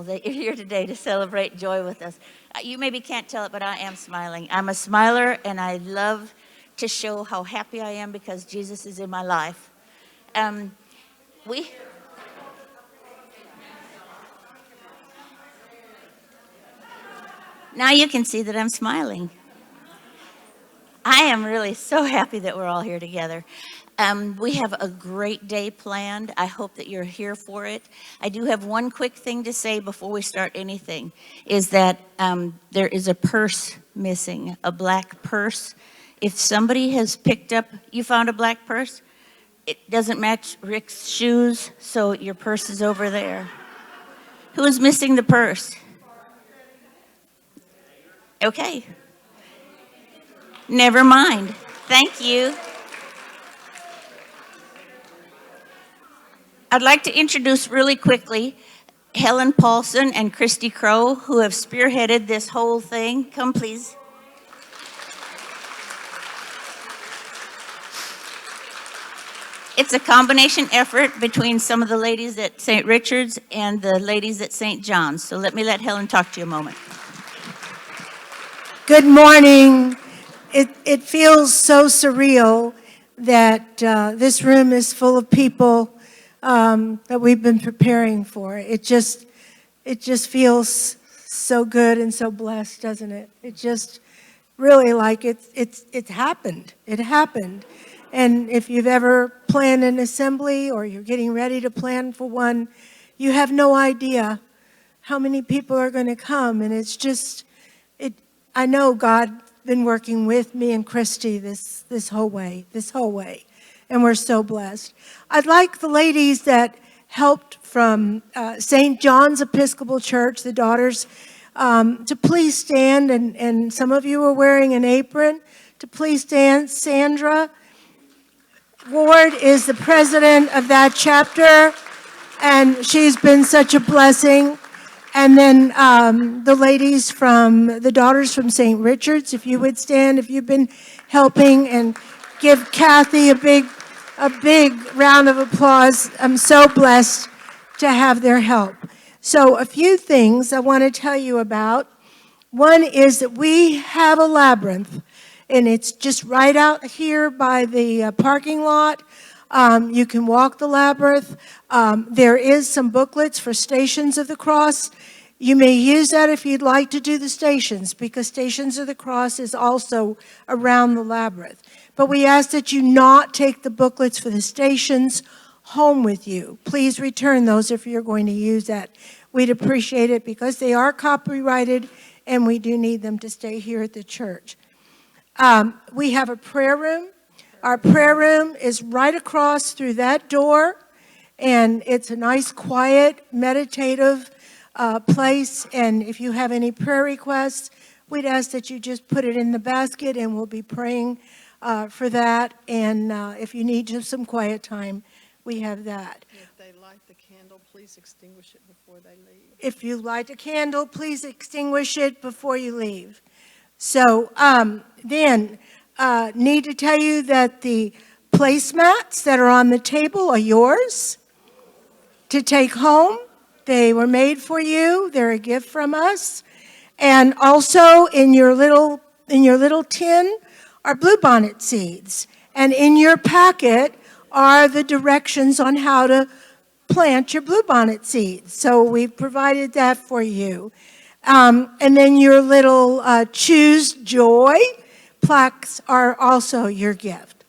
that you're here today to celebrate joy with us. You maybe can't tell it, but I am smiling. I'm a smiler, and I love to show how happy I am because Jesus is in my life. We Now you can see that I'm smiling. I am really so happy that we're all here together. We have a great day planned. I hope that you're here for it. I do have one quick thing to say before we start anything, is that there is a purse missing, a black purse. If somebody has picked up, you found a black purse? It doesn't match Rick's shoes, so your purse is over there. Who is missing the purse? Okay. Never mind. Thank you. I'd like to introduce really quickly Helen, Paulson, and Christy Crow, who have spearheaded this whole thing. Come, please. It's a combination effort between some of the ladies at St. Richard's and the ladies at St. John's. So let Helen talk to you a moment. Good morning. It feels so surreal that this room is full of people that we've been preparing for. It just feels so good and so blessed, doesn't it? It just really like it happened. It happened. And if you've ever planned an assembly or you're getting ready to plan for one, you have no idea how many people are going to come. And it's just, I know God's been working with me and Christy this whole way. And we're so blessed. I'd like the ladies that helped from St. John's Episcopal Church, the daughters, to please stand. And some of you are wearing an apron. To please stand. Sandra Ward is the president of that chapter, and she's been such a blessing. And then the ladies from, the daughters from St. Richard's, if you would stand, if you've been helping, and give Kathy a big round of applause. I'm so blessed to have their help. So a few things I want to tell you about. One is that we have a labyrinth, and it's just right out here by the parking lot. You can walk the labyrinth. There is some booklets for Stations of the Cross. You may use that if you'd like to do the stations, because Stations of the Cross is also around the labyrinth. But we ask that you not take the booklets for the stations home with you. Please return those if you're going to use that. We'd appreciate it because they are copyrighted and we do need them to stay here at the church. We have a prayer room. Our prayer room is right across through that door, and it's a nice, quiet, meditative place. And if you have any prayer requests, we'd ask that you just put it in the basket, and we'll be praying for that. And if you need just some quiet time, we have that. If they light the candle, please extinguish it before they leave. If you light a candle, please extinguish it before you leave. So then, need to tell you that the placemats that are on the table are yours to take home. They were made for you. They're a gift from us. And also in your little tin are bluebonnet seeds. And in your packet are the directions on how to plant your bluebonnet seeds. So we've provided that for you. And then your little Choose Joy plaques are also your gift.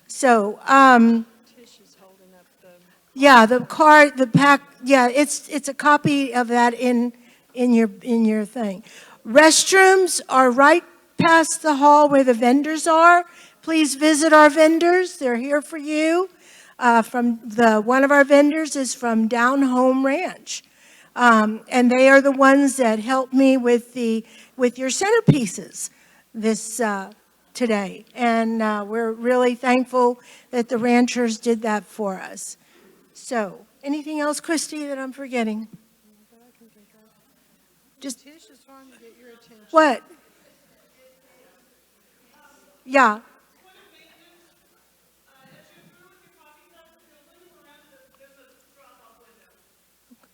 So, Tish is holding up the... yeah, the card, the pack, yeah, it's a copy of that in your thing. Restrooms are right past the hall where the vendors are. Please visit our vendors. They're here for you. One of our vendors is from Down Home Ranch. And they are the ones that helped me with your centerpieces this today. And we're really thankful that the ranchers did that for us. So, anything else, Christy, that I'm forgetting? Just Tish is trying to get your attention. what? Yeah.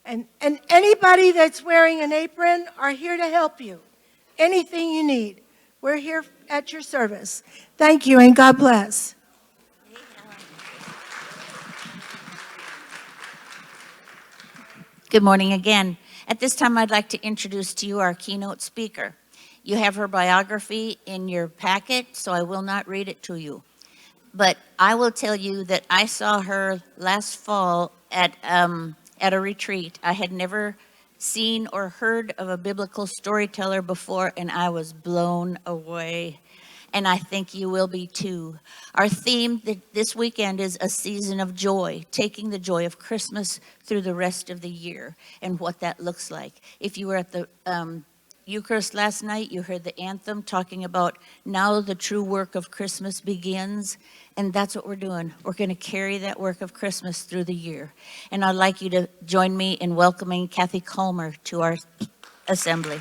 And anybody that's wearing an apron are here to help you. Anything you need, we're here at your service. Thank you, and God bless. Good morning again. At this time, I'd like to introduce to you our keynote speaker. You have her biography in your packet, so I will not read it to you. But I will tell you that I saw her last fall at a retreat. I had never seen or heard of a biblical storyteller before, and I was blown away. And I think you will be too. Our theme this weekend is a season of joy, taking the joy of Christmas through the rest of the year and what that looks like. If you were at the Eucharist last night, you heard the anthem talking about now the true work of Christmas begins, and that's what we're doing. We're going to carry that work of Christmas through the year. And I'd like you to join me in welcoming Kathy Culmer to our assembly.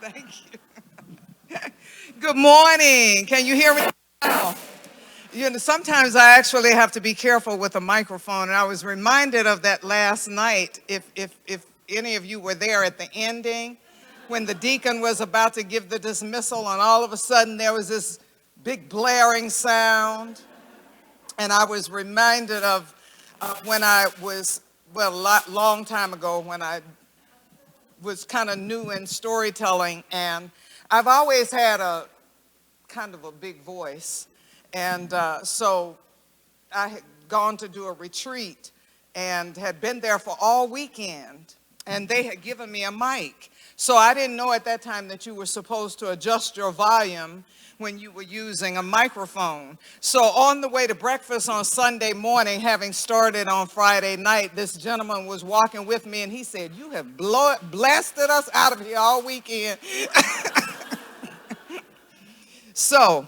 Thank you. Good morning. Can you hear me now? You know, sometimes I actually have to be careful with a microphone, and I was reminded of that last night. If any of you were there at the ending, when the deacon was about to give the dismissal, and all of a sudden there was this big blaring sound, and I was reminded of when I was, well, a long time ago, when I was kind of new in storytelling, and I've always had a kind of a big voice, and so I had gone to do a retreat and had been there for all weekend, and they had given me a mic. So I didn't know at that time that you were supposed to adjust your volume when you were using a microphone. So on the way to breakfast on Sunday morning, having started on Friday night, this gentleman was walking with me, and he said, "You have blasted us out of here all weekend." So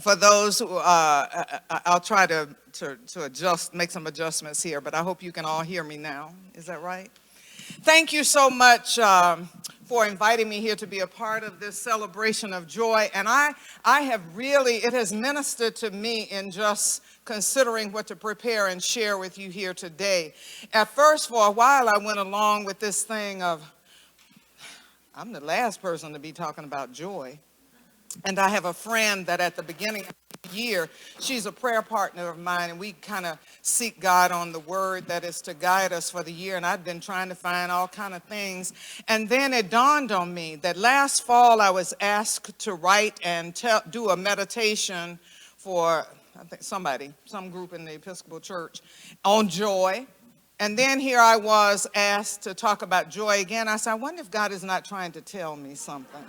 for those who, I'll try to adjust, make some adjustments here, but I hope you can all hear me now. Is that right? Thank you so much for inviting me here to be a part of this celebration of joy. And I have really, it has ministered to me in just considering what to prepare and share with you here today. At first, for a while, I went along with this thing of, I'm the last person to be talking about joy. And I have a friend that at the beginning of the year, she's a prayer partner of mine, and we kind of seek God on the word that is to guide us for the year. And I've been trying to find all kind of things. And then it dawned on me that last fall I was asked to write and do a meditation for, I think some group in the Episcopal Church on joy. And then here I was asked to talk about joy again. I said, I wonder if God is not trying to tell me something.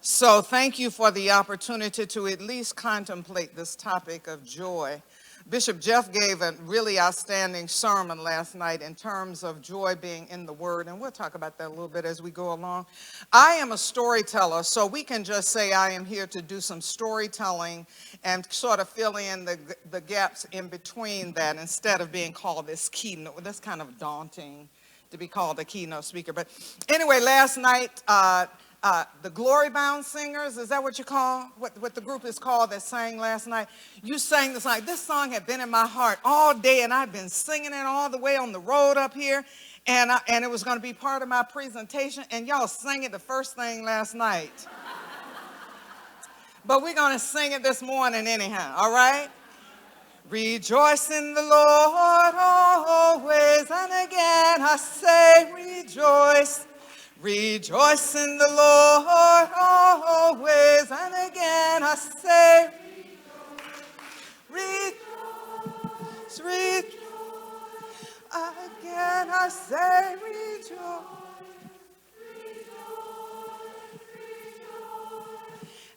So thank you for the opportunity to at least contemplate this topic of joy. Bishop Jeff gave a really outstanding sermon last night in terms of joy being in the Word, and we'll talk about that a little bit as we go along. I am a storyteller, so we can just say I am here to do some storytelling and sort of fill in the gaps in between that instead of being called this keynote. That's kind of daunting to be called a keynote speaker. But anyway, last night, the Glory Bound Singers, is that what you call, what the group is called that sang last night? You sang this night. This song had been in my heart all day, and I've been singing it all the way on the road up here, and it was going to be part of my presentation, and y'all sang it the first thing last night. But we're going to sing it this morning anyhow, all right? Rejoice in the Lord always, and again I say rejoice. Rejoice in the Lord always, and again I say rejoice. rejoice. Again I say rejoice.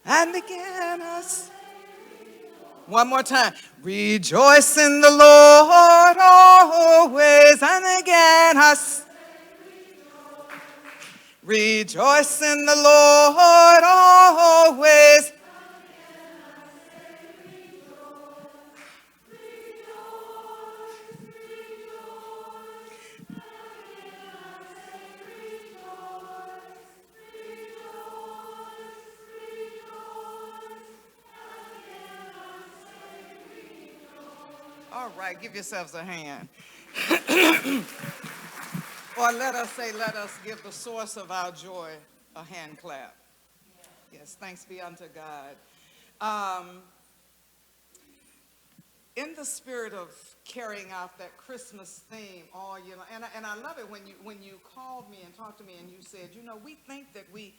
And again I say, one more time. Rejoice in the Lord always. And again I say, rejoice in the Lord always. All right, give yourselves a hand. Or let us say, let us give the source of our joy a hand clap. Yes, thanks be unto God. In the spirit of carrying out that Christmas theme all year long, and I love it when you called me and talked to me and you said, you know, we think that we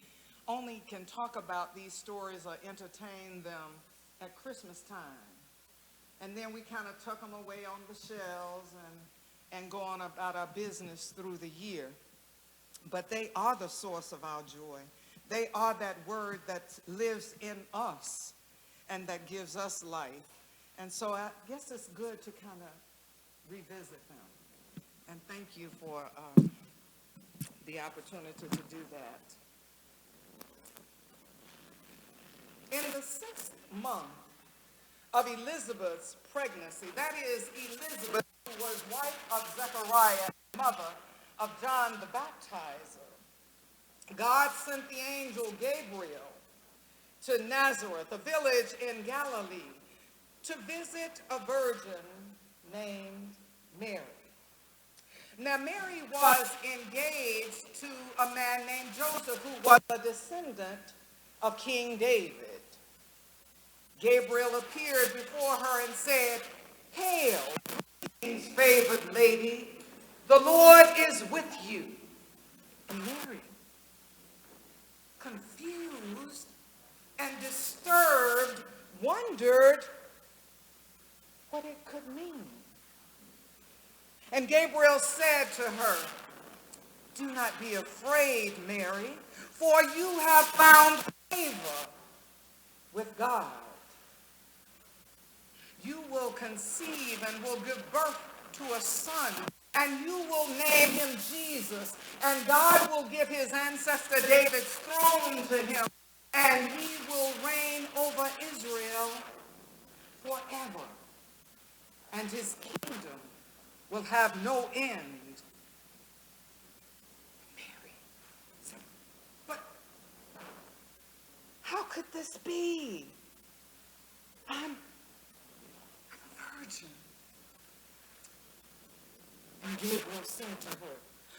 only can talk about these stories or entertain them at Christmas time. And then we kind of tuck them away on the shelves and go on about our business through the year. But they are the source of our joy. They are that word that lives in us and that gives us life. And so I guess it's good to kind of revisit them. And thank you for the opportunity to do that. In the 6th month of Elizabeth's pregnancy, that is Elizabeth, who was wife of Zechariah, mother of John the Baptizer, God sent the angel Gabriel to Nazareth, a village in Galilee, to visit a virgin named Mary. Now, Mary was engaged to a man named Joseph, who was a descendant of King David. Gabriel appeared before her and said, "Hail, King's favored lady, the Lord is with you." And Mary, confused and disturbed, wondered what it could mean. And Gabriel said to her, "Do not be afraid, Mary, for you have found favor with God. You will conceive and will give birth to a son, and you will name him Jesus, and God will give his ancestor David's throne to him, and he will reign over Israel forever, and his kingdom will have no end." Mary said, "But how could this be? I'm a virgin." And Gabriel said to her,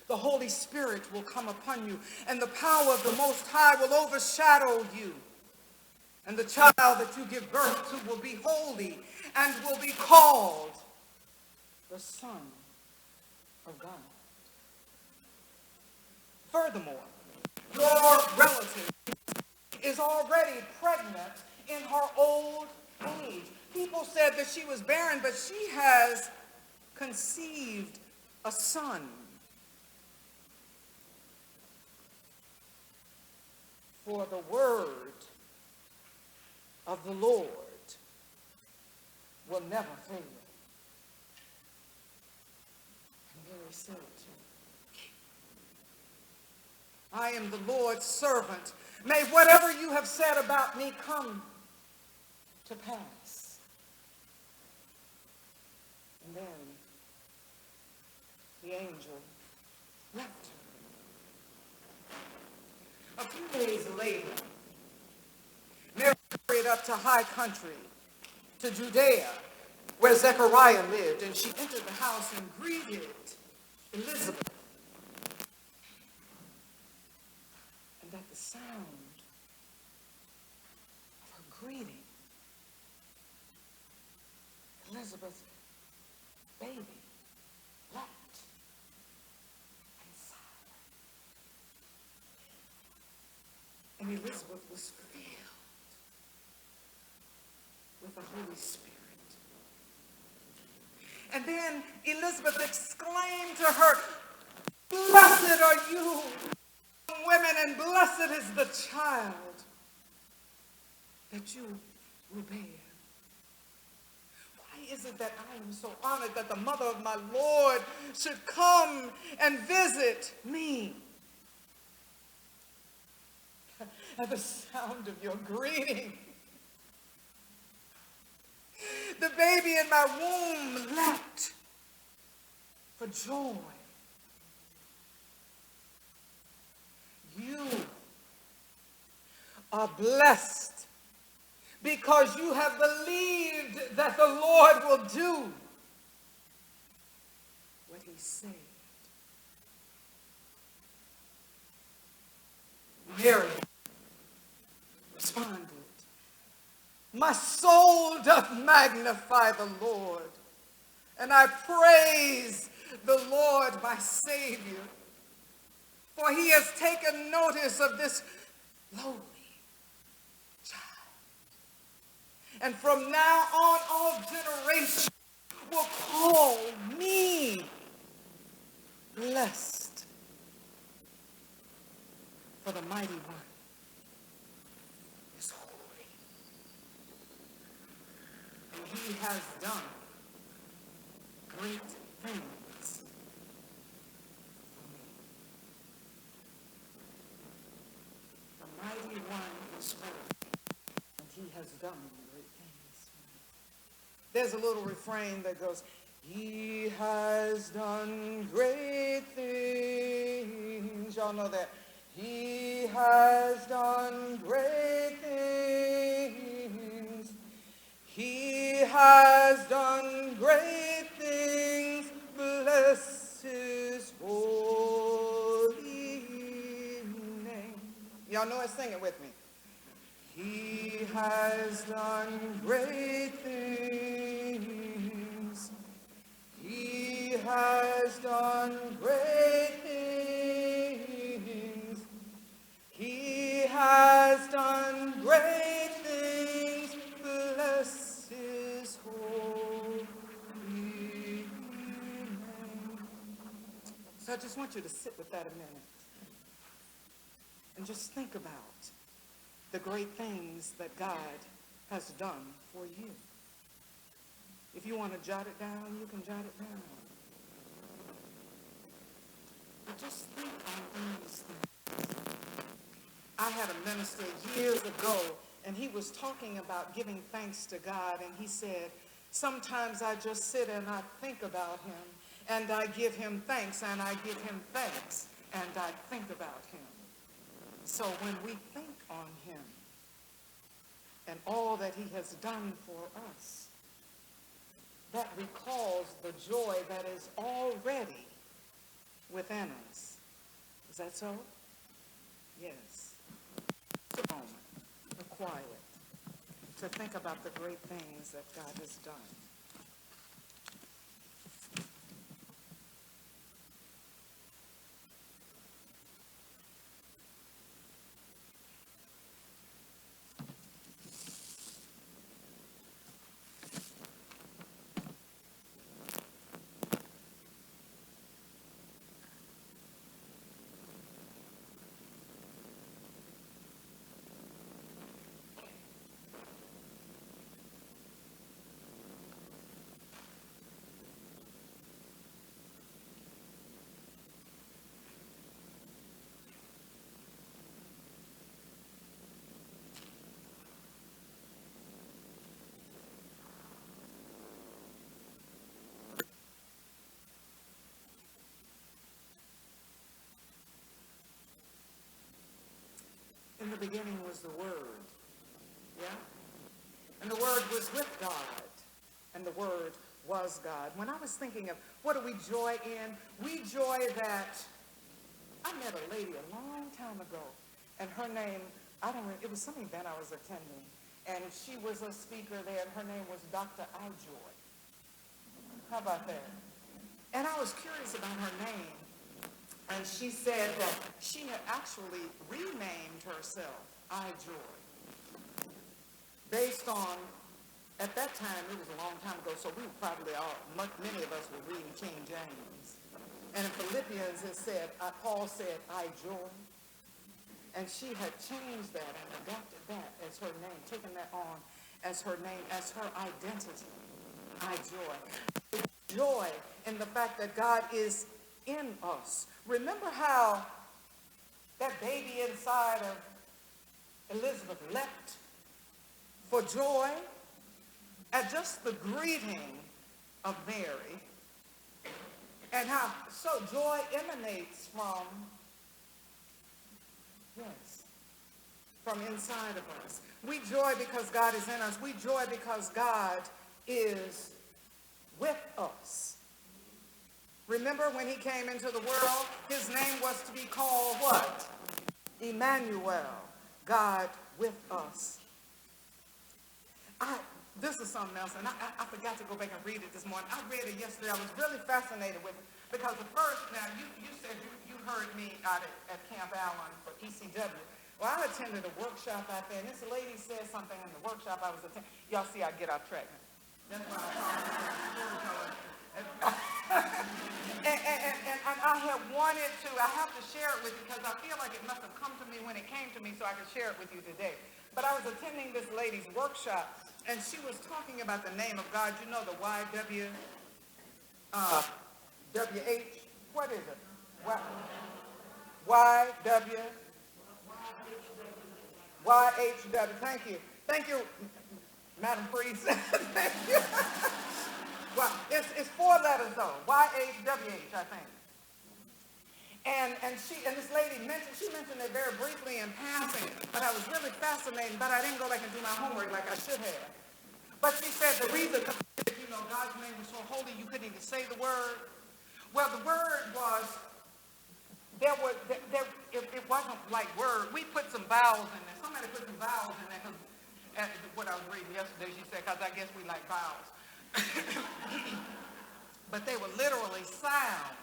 "The Holy Spirit will come upon you, and the power of the Most High will overshadow you. And the child that you give birth to will be holy and will be called the Son of God. Furthermore, your relative is already pregnant in her old age." People said that she was barren, but she has conceived a son. For the word of the Lord will never fail. And Mary said, "I am the Lord's servant. May whatever you have said about me come to pass." And then the angel left her. A few days later, Mary hurried up to high country, to Judea, where Zechariah lived, and she entered the house and greeted Elizabeth. And at the sound of her greeting, Elizabeth's baby leapt inside her. And Elizabeth was filled with the Holy Spirit. And then Elizabeth exclaimed to her, "Blessed are you among women, and blessed is the child that you will bear." Why is it that I am so honored that the mother of my Lord should come and visit me? At the sound of your greeting, the baby in my womb leapt for joy. You are blessed because you have believed that the Lord will do what he said. Mary responded, "My soul doth magnify the Lord, and I praise the Lord my Savior, for he has taken notice of this lowly child. And from now on, all generations will call me blessed, for the mighty one is holy, and he has done great things for me. The mighty one is holy, and he has done great things for me. There's a little refrain that goes, "He has done great things." Y'all know that. He has done great things. He has done great things. Bless his holy name. Y'all know it? Sing it with me. He has done great things. He has done great things. He has done great things. Bless his holy name. So I just want you to sit with that a minute and just think about the great things that God has done for you. If you want to jot it down, you can jot it down. But just think on these things. I had a minister years ago, and he was talking about giving thanks to God, and he said, sometimes I just sit and I think about him, and I give him thanks, and I give him thanks, and I think about him. So when we think on him and all that he has done for us, that recalls the joy that is already within us. Is that so? Yes. It's a moment, a quiet, to think about the great things that God has done. In the beginning was the Word, yeah? And the Word was with God, and the Word was God. When I was thinking of what do we joy in, we joy that I met a lady a long time ago, and her name, it was some event I was attending, and she was a speaker there, and her name was Dr. Ijoy. How about that? And I was curious about her name. And she said that she had actually renamed herself iJoy based on At that time, it was a long time ago, so we probably many of us were reading King James. And in Philippians, it said, Paul said, I joy. And she had changed that and adopted that as her name, taken that on as her name, as her identity. I joy. Joy in the fact that God is in us. Remember how that baby inside of Elizabeth leapt for joy at just the greeting of Mary, and how so joy emanates from inside of us. We joy because God is in us. We joy because God is with us. Remember when he came into the world, his name was to be called what? Emmanuel, God with us. This is something else, and I forgot to go back and read it this morning. I read it yesterday. I was really fascinated with it because the first, now you said you heard me out at Camp Allen for ECW. Well, I attended a workshop out there, and this lady said something in the workshop I was attending. Y'all see I get off track now. That's why I'm talking. And I have wanted to, I have to share it with you because I feel like it must have come to me when it came to me so I could share it with you today. But I was attending this lady's workshop, and she was talking about the name of God. You know the YWH? What is it? YHW. Thank you. Thank you, Madam Priest. Thank you. Well, it's 4 letters though. YHWH, I think. And this lady mentioned it very briefly in passing, but I was really fascinated, but I didn't go back and do my homework like I should have. But she said the reason, God's name was so holy you couldn't even say the word. Well, the word was, it wasn't like word. We put some vowels in there. Somebody put some vowels in there, because what I was reading yesterday, she said, because I guess we like vowels. But they were literally sounds.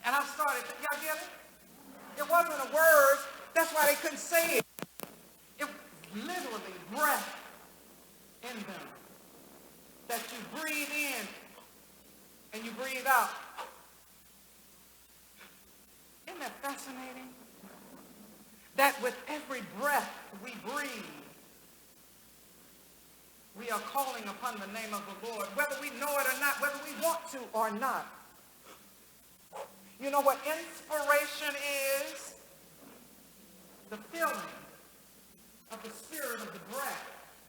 And I started, y'all get it? It wasn't a word. That's why they couldn't say it. It was literally breath in them that you breathe in and you breathe out. Isn't that fascinating? That with every breath we breathe, we are calling upon the name of the Lord, whether we know it or not, whether we want to or not. You know what inspiration is? The feeling of the spirit of the breath.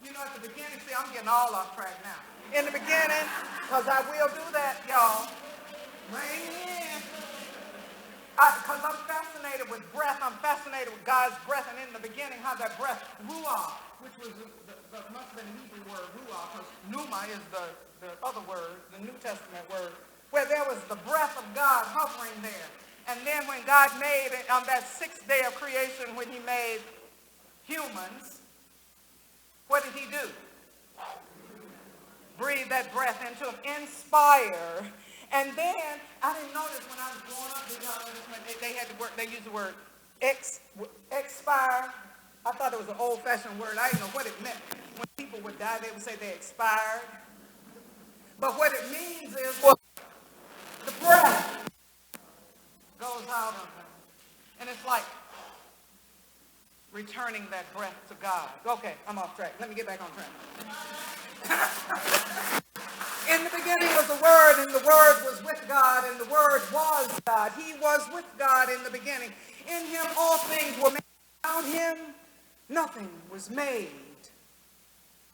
You know, at the beginning, see, I'm getting all off track now. In the beginning, because I will do that, y'all. Rein in. Because I'm fascinated with breath. I'm fascinated with God's breath. And in the beginning, how that breath, ruah, which was must have been the Hebrew word, ruah, because pneuma is the other word, the New Testament word, where there was the breath of God hovering there. And then when God made it on that 6th day of creation, when he made humans, what did he do? Breathe that breath into them, inspire. And then, I didn't notice when I was growing up, because they had the word, they used the word expire. I thought it was an old-fashioned word. I didn't know what it meant. When people would die, they would say they expired. But what it means is, well, the breath goes out of them. And it's like returning that breath to God. Okay, I'm off track. Let me get back on track. In the beginning was the Word, and the Word was with God, and the Word was God. He was with God in the beginning. In him all things were made. Without him, nothing was made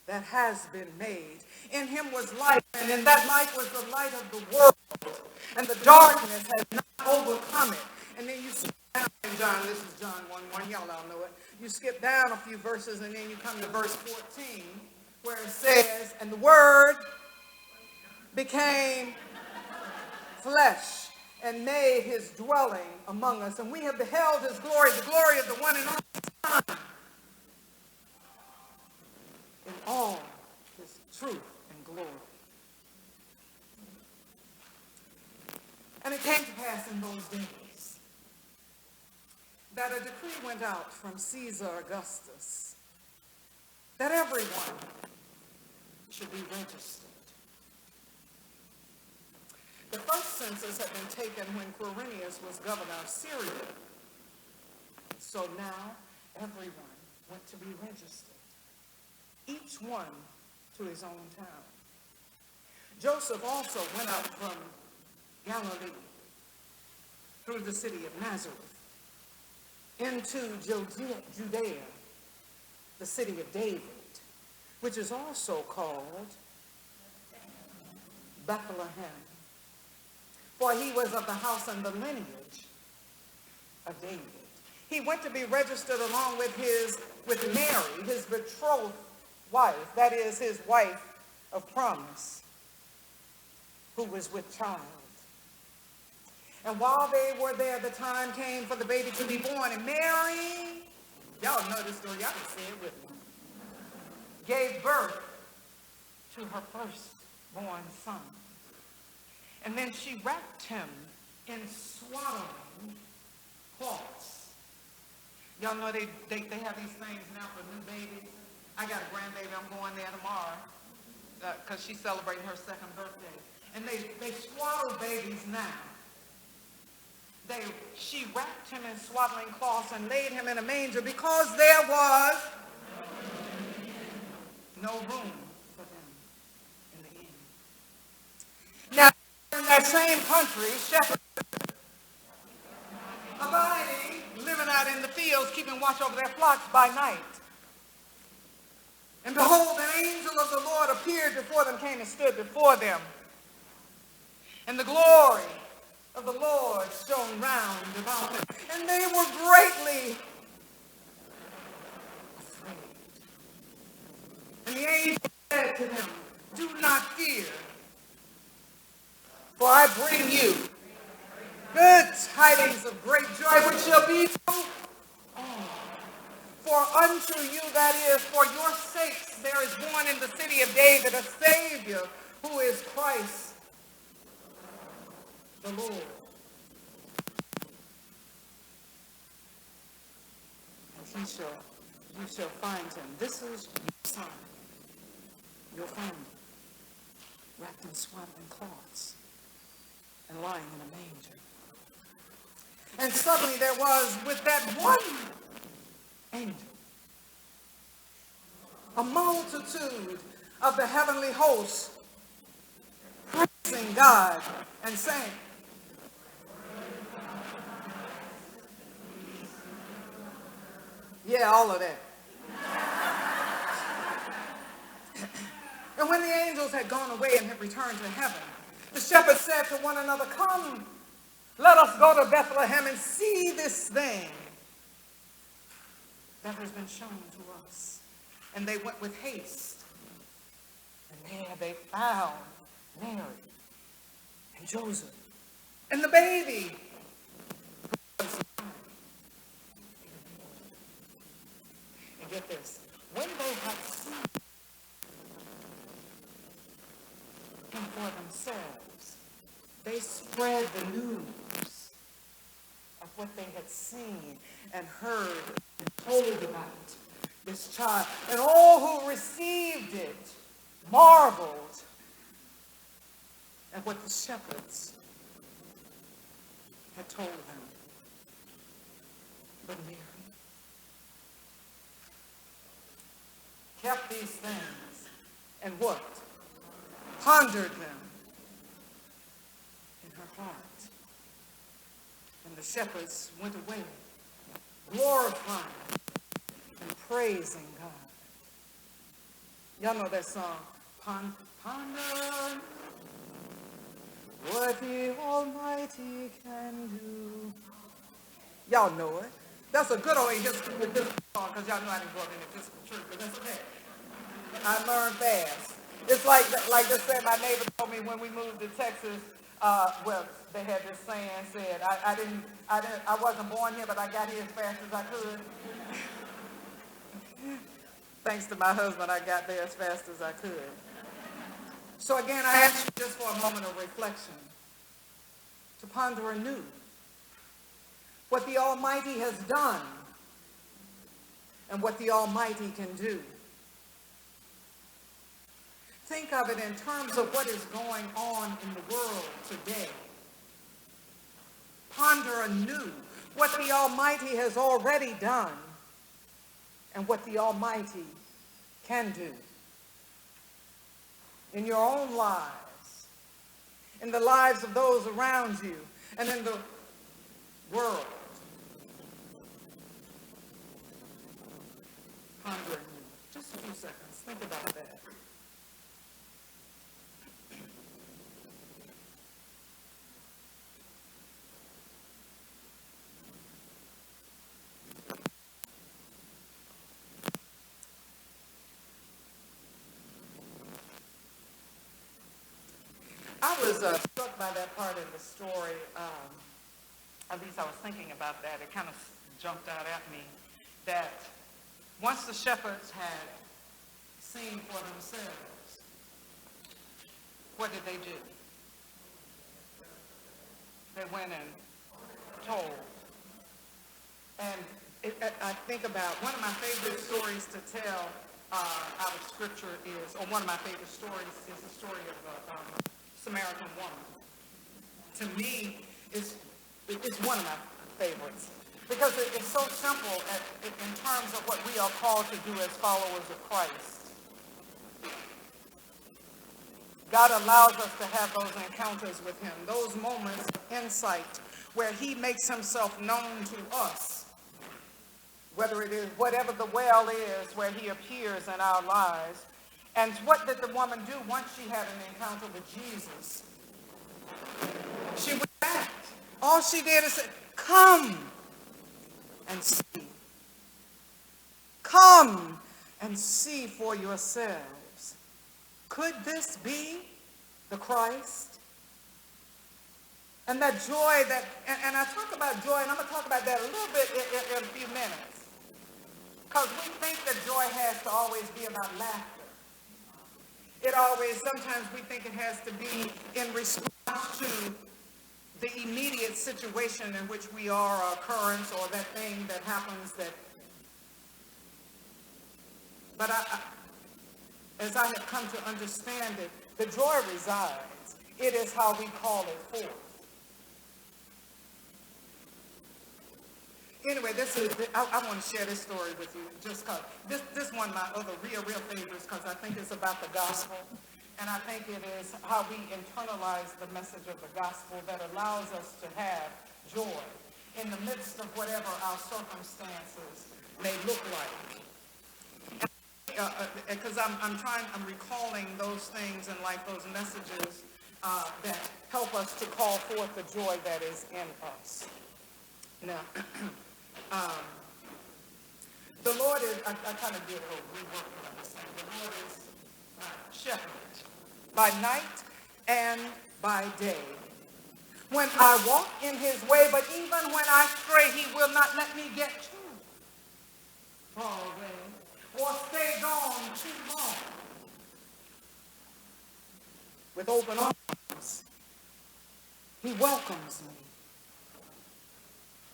that has been made. In him was light, and in that light was the light of the world. And the darkness has not overcome it. And then you skip down in John, this is John 1:1, y'all all know it. You skip down a few verses, and then you come to verse 14, where it says, and the Word became flesh and made his dwelling among us. And we have beheld his glory, the glory of the one and only Son, in all his truth and glory. And it came to pass in those days that a decree went out from Caesar Augustus that everyone should be registered. The first census had been taken when Quirinius was governor of Syria. So now everyone went to be registered, each one to his own town. Joseph also went up from Galilee through the city of Nazareth into Judea, the city of David, which is also called Bethlehem, for he was of the house and the lineage of David. He went to be registered along with Mary, his betrothed wife, that is, his wife of promise, who was with child. And while they were there, the time came for the baby to be born. And Mary, y'all know this story, y'all can say it with me, gave birth to her firstborn son. And then she wrapped him in swaddling cloths. Y'all know they have these things now for new babies. I got a grandbaby, I'm going there tomorrow because she's celebrating her second birthday. And they swaddle babies now. She wrapped him in swaddling cloths and laid him in a manger because there was no room for them in the inn. Now, in that same country, shepherds abiding, living out in the fields, keeping watch over their flocks by night. And behold, an angel of the Lord appeared before them, came and stood before them. And the glory of the Lord shone round about them. And they were greatly afraid. And the angel said to them, do not fear, for I bring you good tidings of great joy, which shall be to all. For unto you, that is, for your sakes, there is born in the city of David a Savior, who is Christ the Lord. And you shall find him. This is your son. You'll find him wrapped in swaddling cloths and lying in a manger. And suddenly there was with that one angel a multitude of the heavenly hosts praising God and saying, yeah, all of that. And when the angels had gone away and had returned to heaven, the shepherds said to one another, come, let us go to Bethlehem and see this thing that has been shown to us. And they went with haste. And there they found Mary and Joseph and the baby. And get this, when they had seen him for themselves, they spread the news of what they had seen and heard and told about this child. And all who received it marveled at what the shepherds had told them. But Mary kept these things and what? Pondered them in her heart. And the shepherds went away, glorifying and praising God. Y'all know that song, Ponder what the Almighty can do. Y'all know it. That's a good old history with this song, because y'all know I didn't grow up in a Episcopal church, but that's okay. I learned fast. It's like they said, my neighbor told me when we moved to Texas, well, they had this saying said, I wasn't born here, but I got here as fast as I could. Thanks to my husband, I got there as fast as I could. So again, I ask you just for a moment of reflection to ponder anew what the Almighty has done, and what the Almighty can do. Think of it in terms of what is going on in the world today. Ponder anew what the Almighty has already done and what the Almighty can do in your own lives, in the lives of those around you, and in the world. Ponder anew. Just a few seconds. Think about that. I was struck by that part of the story. At least I was thinking about that. It kind of jumped out at me that once the shepherds had seen for themselves, what did they do? They went and told. And I think about one of my favorite stories to tell out of Scripture is, or one of my favorite stories is the story of the Samaritan woman. To me, it's one of my favorites because it's so simple in terms of what we are called to do as followers of Christ. God allows us to have those encounters with him, those moments of insight where he makes himself known to us, whether it is whatever the well is where he appears in our lives. And what did the woman do once she had an encounter with Jesus? She went back. All she did is say, come and see. Come and see for yourselves. Could this be the Christ? And that joy that, and I talk about joy, and I'm going to talk about that a little bit in a few minutes. Because we think that joy has to always be about laughter. Sometimes we think it has to be in response to the immediate situation in which we are, or occurrence, or that thing that happens that. But as I have come to understand it, the joy resides. It is how we call it forth. Anyway, I want to share this story with you just because this one of my other real favorites because I think it's about the gospel. And I think it is how we internalize the message of the gospel that allows us to have joy in the midst of whatever our circumstances may look like. Because I'm recalling those things in life, those messages that help us to call forth the joy that is in us. Now, the Lord is, I kind of did a little reworking on this thing. The Lord is shepherd by night and by day. When I walk in his way, but even when I stray, he will not let me get too far away or stay gone too long. With open arms, he welcomes me.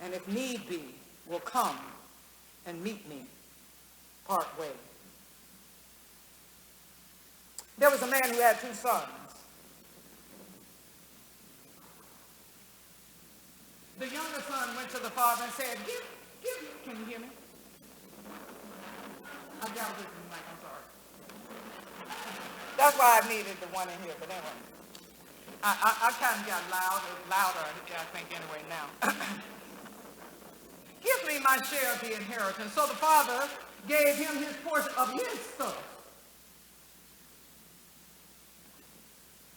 And if need be, will come and meet me part way. There was a man who had 2 sons. The younger son went to the father and said, can you hear me? I got it with me, Mike, I'm sorry. That's why I needed the one in here, but anyway. I kind of got louder, I think, anyway now. Give me my share of the inheritance. So the father gave him his portion of his stuff.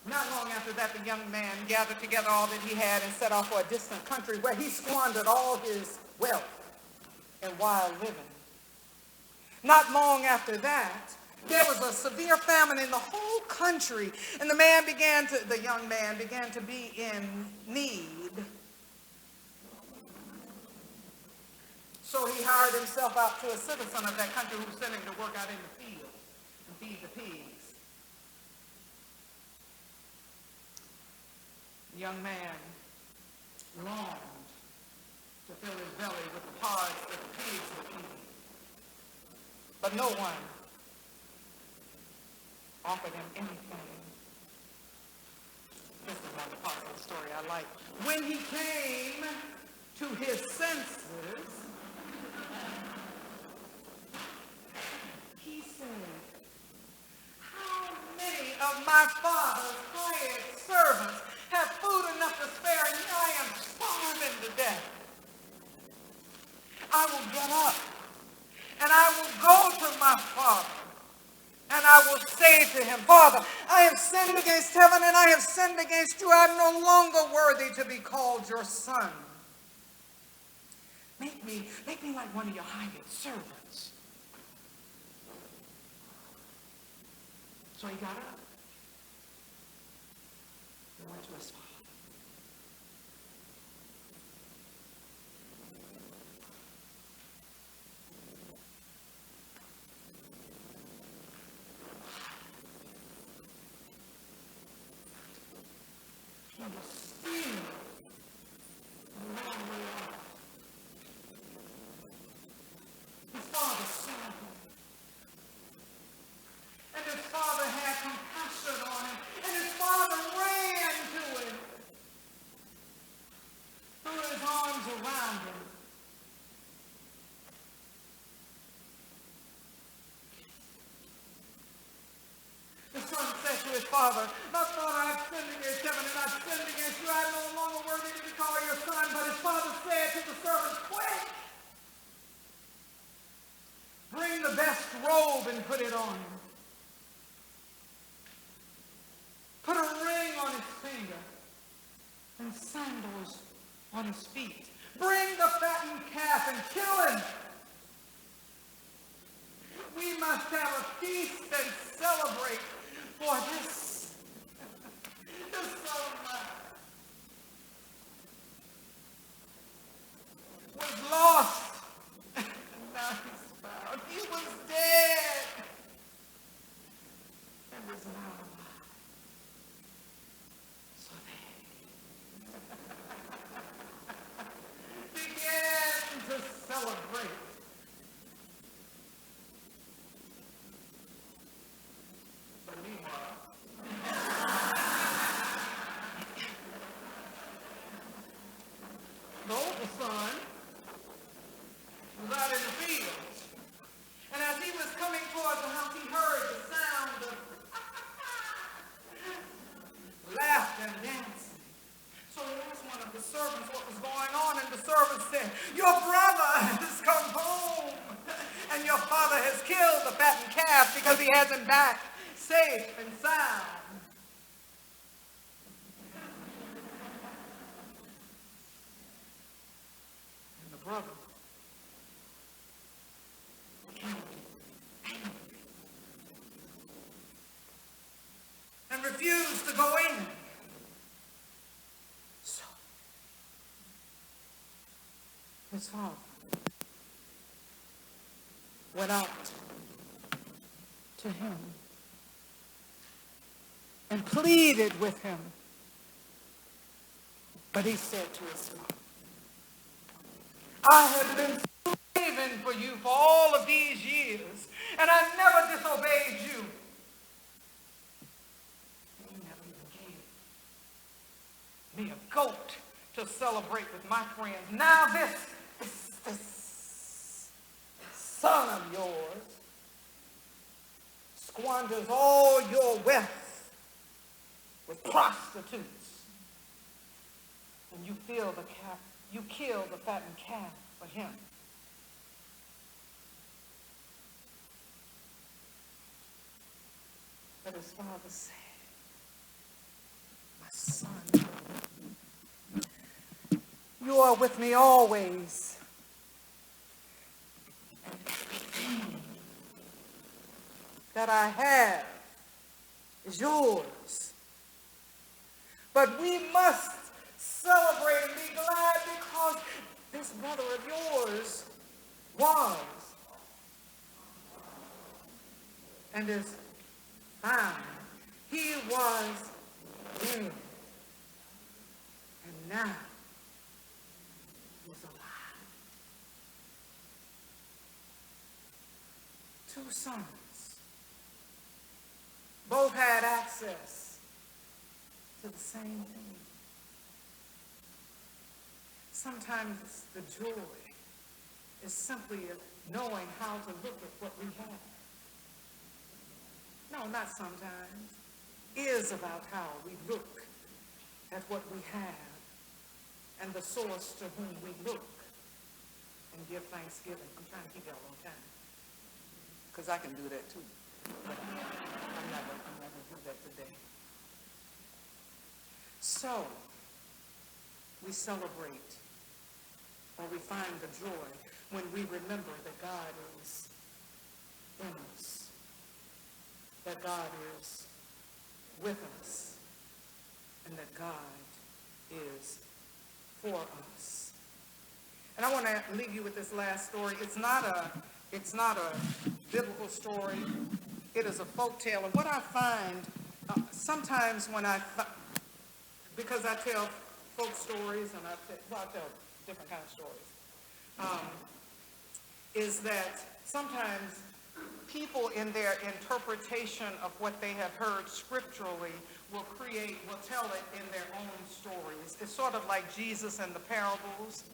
Not long after that, the young man gathered together all that he had and set off for a distant country where he squandered all his wealth in wild living. Not long after that, there was a severe famine in the whole country, and the young man began to be in need. So he hired himself out to a citizen of that country who sent him to work out in the field and feed the pigs. The young man longed to fill his belly with the pods that the pigs were eating. But no one offered him anything. This is another part of the story I like. When he came to his senses, he said, how many of my father's hired servants have food enough to spare, and here I am starving to death? I will get up, and I will go to my father, and I will say to him, Father, I have sinned against heaven, and I have sinned against you. I am no longer worthy to be called your son. Make me like one of your hired servants. So he got up and went to his father. He was still a long way off. His father saw him. And his father had compassion on him. And his father ran to him. Threw his arms around him. The son said to his father, my father, I have sinned against heaven, and I have sinned against you. I am no longer worthy to be called your son. But his father said to the servants, quick! Bring the best robe and put it on him. Put a ring on his finger and sandals on his feet. Bring the fattened calf and kill him. We must have a feast and celebrate, for this son of mine was lost. Now he's found. He was dead and is now alive. So they began to celebrate. But meanwhile, the older son was out in the fields. And as he was coming towards the house, he heard the sound of laughter and dancing. So he asked one of the servants what was going on, and the servant said, your brother has come home, and your father has killed the fattened calf because he has him back safe and sound. And the brother became angry and refused to go in. So his father went out to him and pleaded with him. But he said to his father, I have been slaving for you for all of these years, and I never disobeyed you. You never even gave me a goat to celebrate with my friends. Now this son of yours squanders all your wealth with prostitutes, and you kill the fattened calf for him. But his father said, my son, you are with me always, and everything that I have is yours. But we must celebrate and be glad because this brother of yours was and is found. He was dead, and now he's alive. two sons. Both had access to the same thing. Sometimes the joy is simply knowing how to look at what we have. No, not sometimes. Is about how we look at what we have and the source to whom we look and give thanksgiving. I'm trying to keep y'all on time because I can do that too. But I'm not going to do that today. So, we celebrate or we find the joy when we remember that God is in us, that God is with us, and that God is for us. And I want to leave you with this last story. It's not a biblical story. It is a folk tale. And what I find sometimes when because I tell folk stories and I tell different kinds of stories, is that sometimes people in their interpretation of what they have heard scripturally will tell it in their own stories. It's sort of like Jesus and the parables.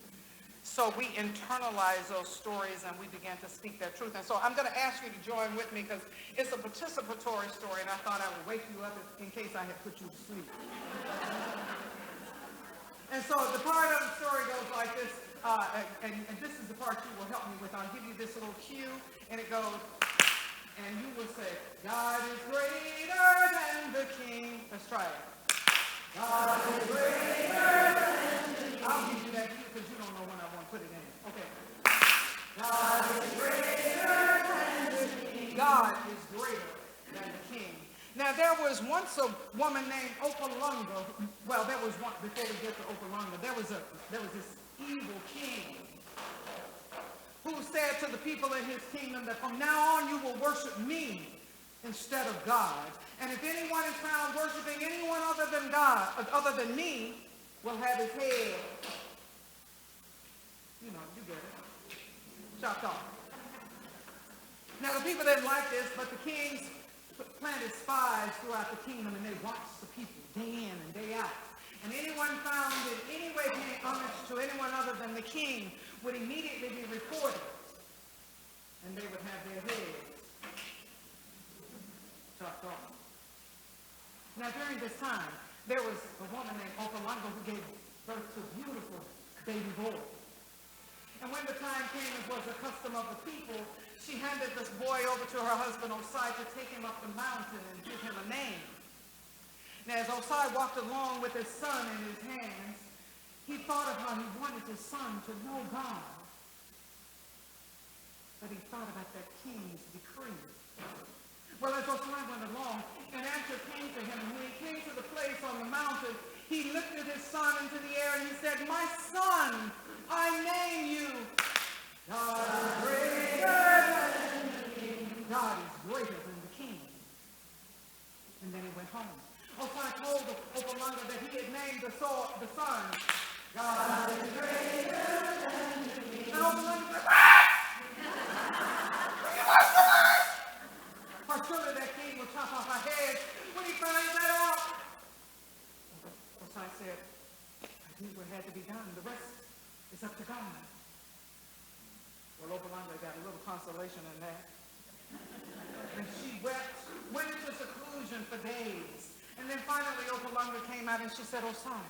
So we internalize those stories and we begin to speak that truth. And so I'm going to ask you to join with me because it's a participatory story and I thought I would wake you up in case I had put you to sleep. And so the part of the story goes like this, and this is the part you will help me with. I'll give you this little cue, and it goes, and you will say, God is greater than the king. Let's try it. God is greater than the king. I'll give you that cue because you don't know when I want to put it in. Okay. God is greater than the king. God is greater than the king. Now, there was once a woman named Opalunga. Well, there was one, before we get to Opalunga, there was this evil king who said to the people in his kingdom that from now on you will worship me instead of God. And if anyone is found worshiping anyone other than God, other than me, will have his head, you get it, chopped off. Now, the people didn't like this, but the kings planted spies throughout the kingdom, and they watched the people day in and day out. And anyone found in any way paying homage to anyone other than the king would immediately be reported, and they would have their heads chopped off. Now, during this time, there was a woman named Opalunga who gave birth to a beautiful baby boy. And when the time came, as was the custom of the people, she handed this boy over to her husband Osai to take him up the mountain and give him a name. Now, as Osai walked along with his son in his hands, he thought of how he wanted his son to know God. But he thought about that king's decree. Well, as Osai went along, an answer came to him, and when he came to the place on the mountain, he lifted his son into the air and he said, "My son, I name you God is greater than the king." God is greater than the king. And then he went home. Osai told Opalunga that he had named the son God is greater than the king. And Opalunga said, for surely that king will chop off our heads when he finds that out. Osai said, I did what had to be done. The rest is up to God. Well, Opalunga got a little consolation in that. And she wept, went into seclusion for days. And then finally Opalunga came out and she said, Osai,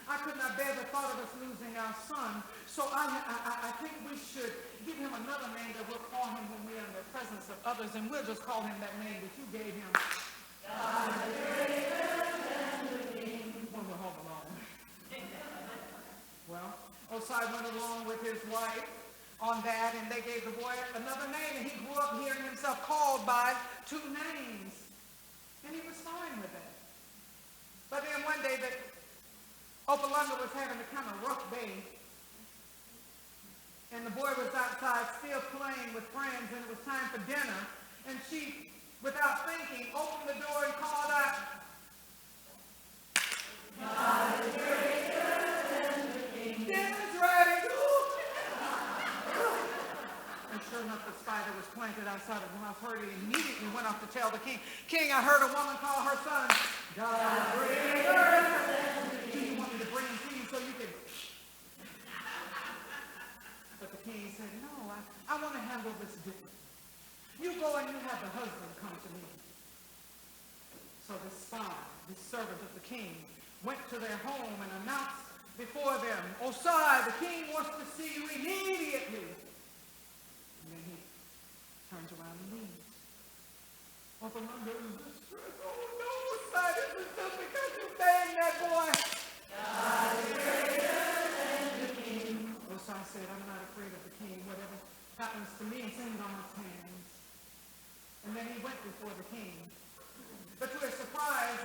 I could not bear the thought of us losing our son, so I think we should give him another name that we'll call him when we're in the presence of others, and we'll just call him that name that you gave him. God is greater than the king. When we're home alone. Well, Osai went along with his wife on that, and they gave the boy another name, and he grew up hearing himself called by two names. And he was fine with that. But then one day that Opalunga was having a kind of rough day, and the boy was outside still playing with friends, and it was time for dinner, and she, without thinking, opened the door and called out, God is greater than the king. Dinner's ready. And sure enough, the spider was planted outside of the house. Heard it, immediately went off to tell the king. King, I heard a woman call her son. God, bring her. He wanted to bring him to you so you could. But the king said, no, I want to handle this differently. You go and you have the husband come to me. So this spy, this servant of the king, went to their home and announced before them, Osai, the king wants to see you immediately. And then he turns around and leaves. Opelondo is distressed. Oh no, Osai, this is just because you banged that boy. Osai said, I'm not afraid of the king. Whatever happens to me, it's in God's hands. And then he went before the king. But to his surprise,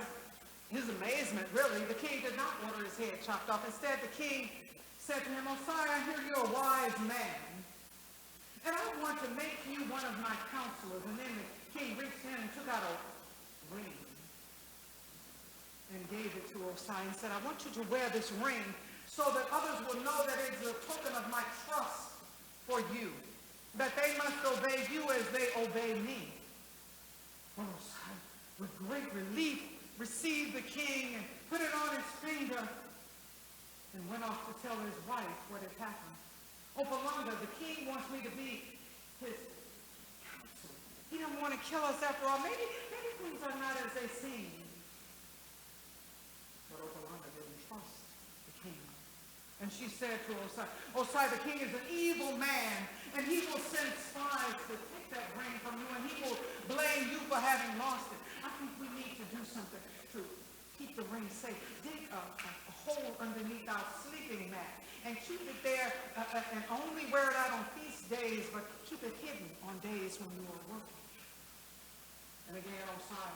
his amazement, really, the king did not order his head chopped off. Instead, the king said to him, Osai, I hear you're a wise man, and I want to make you one of my counselors. And then the king reached in and took out a ring and gave it to Osai and said, I want you to wear this ring so that others will know that it's a token of my trust for you, that they must obey you as they obey me. Well, Osai, with great relief, received the king and put it on his finger and went off to tell his wife what had happened. Opalanga, the king wants me to be his counselor. He doesn't want to kill us after all. Maybe things are not as they seem. But Opalanga didn't trust the king. And she said to Osai, Osai, the king is an evil man, and he will send spies to take that ring from you, and he will blame you for having lost it. I think we need to do something to keep the ring safe. Dig a hole underneath our sleeping mat and keep it there and only wear it out on feast days, but keep it hidden on days when you are working. And again, Osai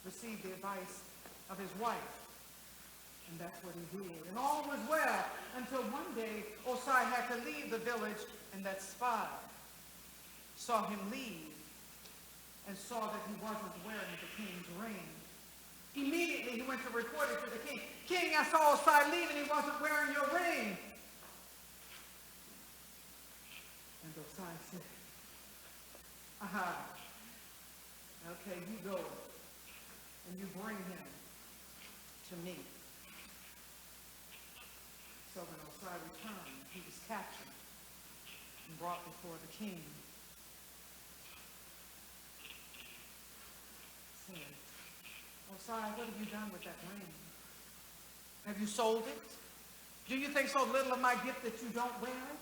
received the advice of his wife. And that's what he did. And all was well until one day Osai had to leave the village, and that spy saw him leave and saw that he wasn't wearing the king's ring. Immediately he went to report it to the king. King, I saw Osai leave and he wasn't wearing your ring. And Osai said, aha, okay, you go and you bring him to me. So when Osai returned, he was captured and brought before the king. Said, Osai, what have you done with that ring? Have you sold it? Do you think so little of my gift that you don't wear it?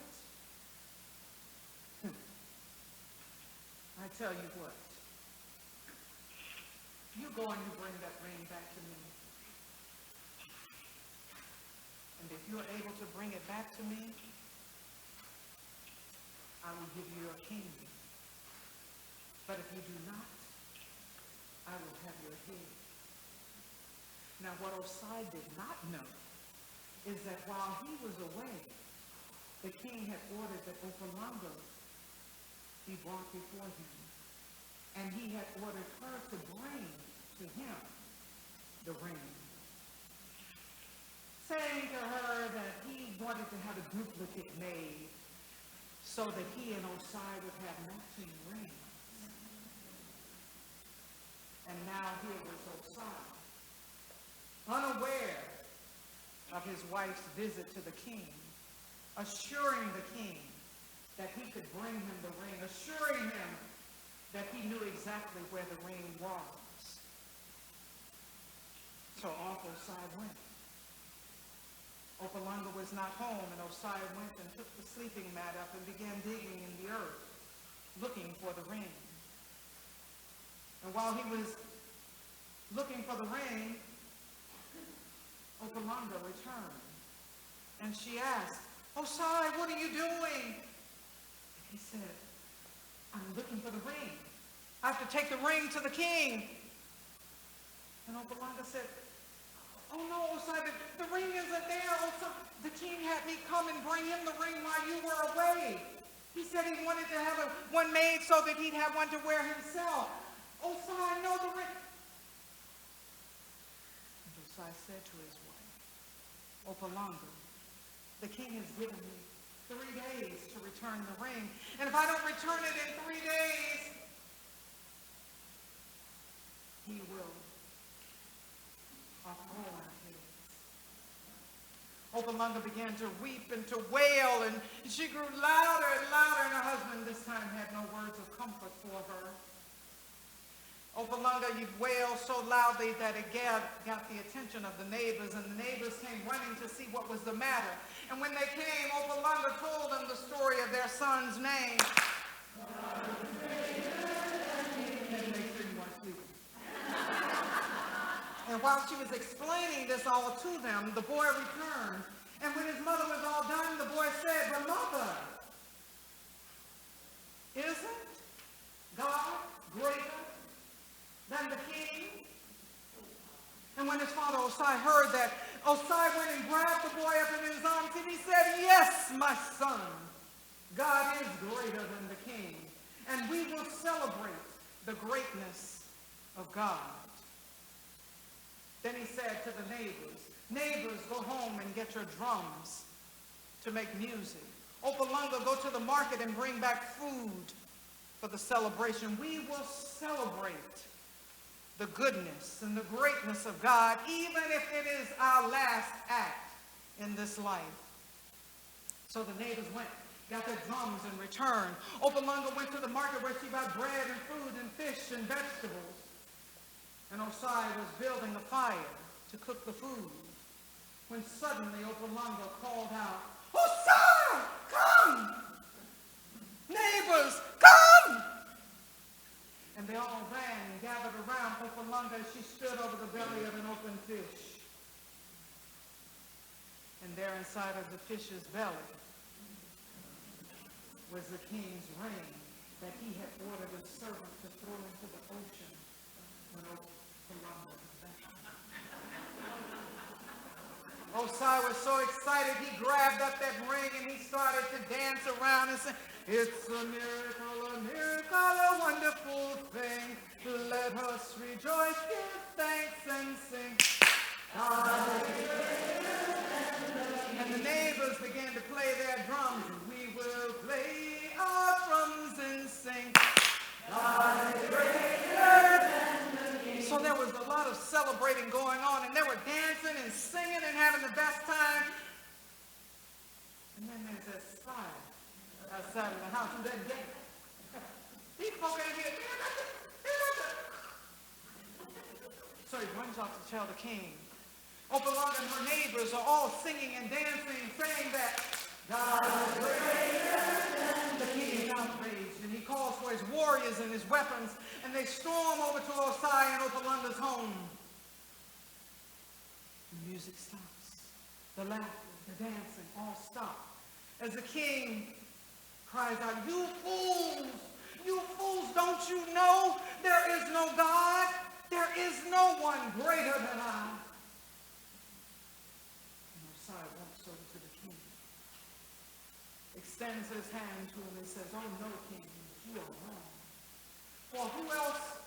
I tell you what. You go and you bring that ring back to me. And if you're able to bring it back to me, I will give you your kingdom. But if you do not, I will have your head. Now, what Osai did not know is that while he was away, the king had ordered that Opalanga be brought before him. And he had ordered her to bring to him the ring, saying to her that he wanted to have a duplicate made so that he and Osai would have matching rings. And now here was Osai, unaware of his wife's visit to the king, assuring the king that he could bring him the ring, assuring him that he knew exactly where the ring was. So off Osai went. Opalanga was not home, and Osai went and took the sleeping mat up and began digging in the earth, looking for the ring. And while he was looking for the ring, Opalanga returned. And she asked, Osai, what are you doing? And he said, I'm looking for the ring. I have to take the ring to the king. And Opalanga said, oh no, Osai, the ring isn't there. Osai, the king had me come and bring him the ring while you were away. He said he wanted to have one made so that he'd have one to wear himself. Osai, no, the ring. And Osai said to his wife, Opalanga, the king has given me 3 days to return the ring. And if I don't return it in 3 days, he will off all our heads. Opalunga began to weep and to wail, and she grew louder and louder, and her husband this time had no words of comfort for her. Opalunga wailed so loudly that it got the attention of the neighbors, and the neighbors came running to see what was the matter. And when they came, Opalunga told them the story of their son's name. And they couldn't want to sleep. And while she was explaining this all to them, the boy returned. And when his mother was all done, the boy said, "But mother, isn't God greater than the king?" And when his father Osai heard that, Osai went and grabbed the boy up in his arms and he said, "Yes, my son, God is greater than the king, and we will celebrate the greatness of God." Then he said to the neighbors, "Neighbors, go home and get your drums to make music. Opalunga, go to the market and bring back food for the celebration. We will celebrate the goodness and the greatness of God, even if it is our last act in this life." So the neighbors went, got their drums, and returned. Opalunga went to the market where she bought bread and food and fish and vegetables. And Osai was building a fire to cook the food, when suddenly Opalunga called out, "Osai, come! Neighbors, come!" And they all ran and gathered around Opalunga as she stood over the belly of an open fish. And there inside of the fish's belly was the king's ring that he had ordered a servant to throw into the ocean when Opalunga was back. Osai was so excited, he grabbed up that ring and he started to dance around and say, "It's a miracle, a wonderful thing. Let us rejoice, give thanks and sing. God is greater than the king." And the neighbors began to play their drums. "We will play our drums and sing. God is greater than the king." So there was a lot of celebrating going on, and they were dancing and singing and having the best time. And then there's that spy outside of the house who doesn't get it. These folk ain't here. So he runs off to tell the king. Opalunga and her neighbors are all singing and dancing, saying that God is greater than the king. Is outraged, and he calls for his warriors and his weapons, and they storm over to Osai and Opalunga's home. The music stops. The laughter, the dancing all stop. As the king cries out, "You fools, don't you know there is no God? There is no one greater than I." And Osai walks over to the king, extends his hand to him and says, "Oh no, king, you are wrong. For who else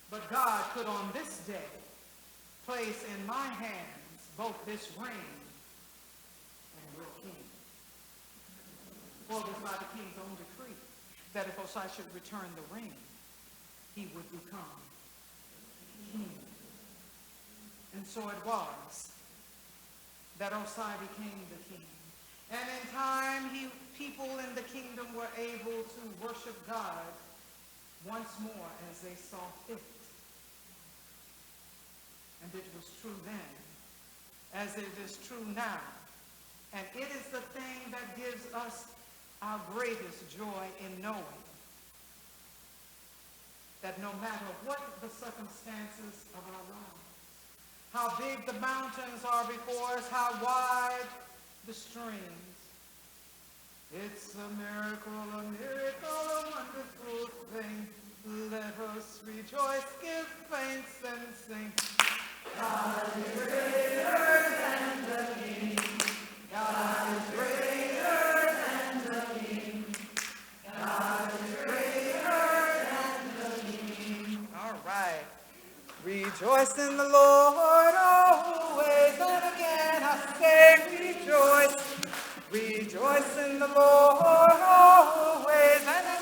but God could on this day place in my hands both this ring and your king?" For it was by the king's own decree that if Osai should return the ring, he would become king. And so it was that Osai became the king. And in time, people in the kingdom were able to worship God once more as they saw fit. And it was true then, as it is true now. And it is the thing that gives us our greatest joy in knowing that no matter what the circumstances of our lives, how big the mountains are before us, how wide the streams, it's a miracle, a wonderful thing. Let us rejoice, give thanks, and sing. God is greater than the king. God is greater than the king. God is greater than the king. All right. Rejoice in the Lord always, and again I say rejoice. Rejoice in the Lord always, and